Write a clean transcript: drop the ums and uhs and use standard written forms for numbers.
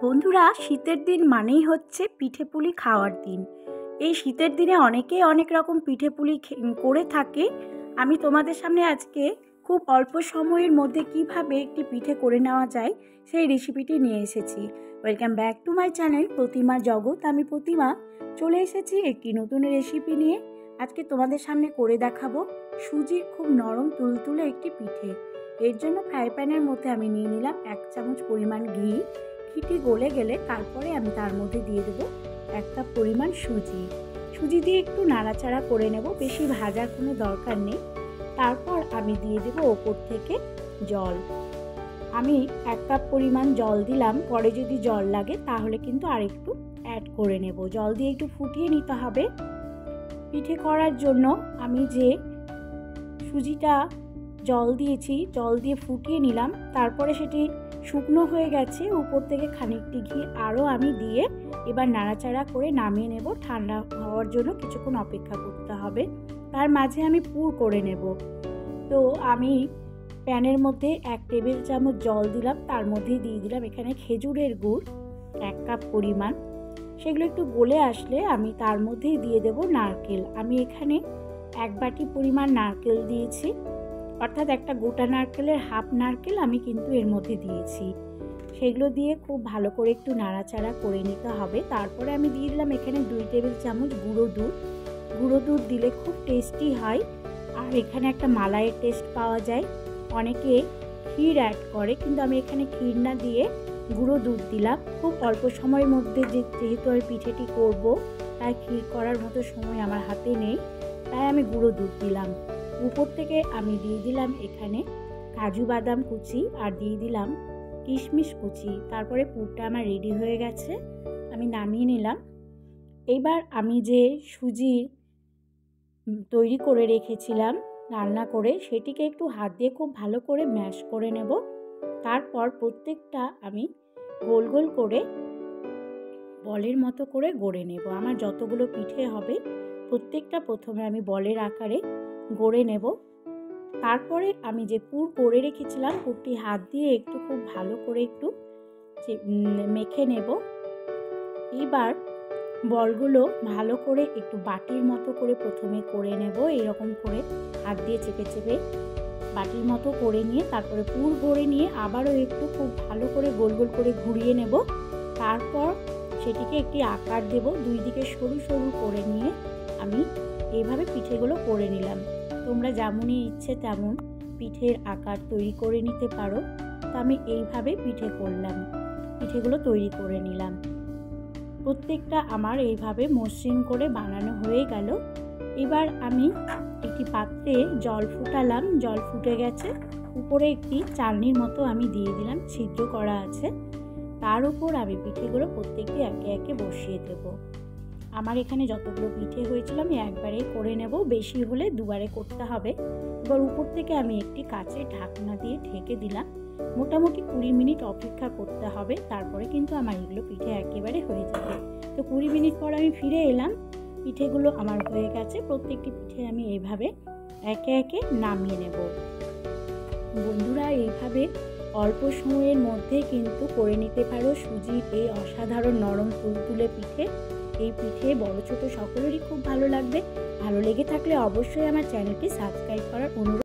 বন্ধুরা, শীতের দিন মানেই হচ্ছে পিঠেপুলি খাওয়ার দিন। এই শীতের দিনে অনেকেই অনেক রকম পিঠেপুলি করে থাকে। আমি তোমাদের সামনে আজকে খুব অল্প সময়ের মধ্যে কিভাবে একটি পিঠে করে নেওয়া যায় সেই রেসিপিটি নিয়ে এসেছি। Welcome back to my channel Pratima Jagat. আমি প্রতিমা চলে এসেছি একটি নতুন রেসিপি নিয়ে। আজকে তোমাদের সামনে করে দেখাবো সুজির খুব নরম তুলতুলে একটি পিঠে। এর জন্য ফ্রাই প্যানের মধ্যে আমি নিয়ে নিলাম 1 চামচ পরিমাণ ঘি। ঘিটি গলে গেলে তারপরে আমি তার মধ্যে দিয়ে দেবো 1 কাপ পরিমাণ সুজি দিয়ে একটু নাড়াচাড়া করে নেব, বেশি ভাজার কোনো দরকার নেই। তারপর আমি দিয়ে দেবো ওপর থেকে জল। আমি 1 কাপ পরিমাণ জল দিলাম, পরে যদি জল লাগে তাহলে কিন্তু আরেকটু অ্যাড করে নেব। জল দিয়ে একটু ফুটিয়ে নিতে হবে। পিঠে করার জন্য আমি যে সুজিটা জল দিয়েছি, জল দিয়ে ফুটিয়ে নিলাম, তারপরে সেটি শুকনো হয়ে গেছে। উপর থেকে খানিকটি ঘি আরও আমি দিয়ে এবার নাড়াচাড়া করে নামিয়ে নেব। ঠান্ডা হওয়ার জন্য কিছুক্ষণ অপেক্ষা করতে হবে। তার মাঝে আমি পুর করে নেব। তো আমি প্যানের মধ্যে 1 টেবিল চামচ জল দিলাম, তার মধ্যে দিয়ে দিলাম এখানে খেজুরের গুড় 1 কাপ পরিমাণ। সেগুলো একটু গলে আসলে আমি তার মধ্যেই দিয়ে দেব নারকেল। আমি এখানে 1 বাটি পরিমাণ নারকেল দিয়েছি, অর্থাৎ একটা গোটা নারকেলের হাফ নারকেল আমি কিন্তু এর মধ্যে দিয়েছি। সেগুলো দিয়ে খুব ভালো করে একটু নাড়াচাড়া করে নিতে হবে। তারপরে আমি দিয়ে দিলাম এখানে 2 টেবিল চামচ গুঁড়ো দুধ। গুঁড়ো দুধ দিলে খুব টেস্টি হয়, আর এখানে একটা মালাইয়ের টেস্ট পাওয়া যায়। অনেকে ক্ষীর অ্যাড করে, কিন্তু আমি এখানে ক্ষীর না দিয়ে গুঁড়ো দুধ দিলাম। খুব অল্প সময়ের মধ্যে যেহেতু আমি পিঠেটি করব, তাই ক্ষীর করার মতো সময় আমার হাতে নেই, তাই আমি গুঁড়ো দুধ দিলাম। উপর থেকে আমি দিয়ে দিলাম এখানে কাজু বাদাম কুচি আর দিয়ে দিলাম কিশমিশ কুচি। তারপরে পুরটা আমার রেডি হয়ে গেছে, আমি নামিয়ে নিলাম। এইবার আমি যে সুজি তৈরি করে রেখেছিলাম রান্না করে, সেটিকে একটু হাত দিয়ে খুব ভালো করে ম্যাশ করে নেব। তারপর প্রত্যেকটা আমি গোল গোল করে বলের মতো করে গড়ে নেব। আমার যতগুলো পিঠে হবে প্রত্যেকটা প্রথমে আমি বলের আকারে গড়ে নেব। তারপরে আমি যে পুর করে রেখেছিলাম, পুরটি হাত দিয়ে একটু খুব ভালো করে একটু মেখে নেব। এবার বলগুলো ভালো করে একটু বাটির মতো করে প্রথমে করে নেব। এরকম করে হাত দিয়ে চেপে চেপে বাটির মতো করে নিয়ে তারপরে পুর ভরে নিয়ে আবারও একটু খুব ভালো করে গোল গোল করে ঘুরিয়ে নেব। তারপর সেটিকে একটি আকার দেব। 2 দিকে সরু সরু করে নিয়ে আমি এইভাবে পিঠেগুলো করে নিলাম। তোমরা যেমনই ইচ্ছে তেমন পিঠের আকার তৈরি করে নিতে পারো। তো আমি এইভাবে পিঠে করলাম, পিঠেগুলো তৈরি করে নিলাম। প্রত্যেকটা আমার এইভাবে মসৃণ করে বানানো হয়ে গেল। এবার আমি একটি পাত্রে জল ফুটালাম, জল ফুটে গেছে। উপরে একটি চালনির মতো আমি দিয়ে দিলাম, ছিদ্র করা আছে। তার উপর আমি পিঠেগুলো প্রত্যেকটি একে একে বসিয়ে দেব। আমার এখানে যতগুলো পিঠে হয়েছিল আমি একবারেই করে নেব, বেশি হলে দুবারে করতে হবে। এবার উপর থেকে আমি একটি কাচের ঢাকনা দিয়ে ঢেকে দিলাম। মোটামুটি 20 মিনিট অপেক্ষা করতে হবে, তারপরে কিন্তু আমার এগুলো পিঠে একেবারে হয়ে যাবে। তো 20 মিনিট পর আমি ফিরে এলাম, পিঠেগুলো আমার হয়ে গেছে। প্রত্যেকটি পিঠে আমি এইভাবে একে একে নামিয়ে নেব। বন্ধুরা, এইভাবে অল্প সময়ের মধ্যে কিন্তু করে নিতে পারো সুজির এই অসাধারণ নরম তুলতুলে পিঠে। এই পিঠে বড় ছোট সকলেরই খুব ভালো লাগবে। ভালো লেগে থাকলে অবশ্যই আমার চ্যানেলটি সাবস্ক্রাইব করার অনুরোধ।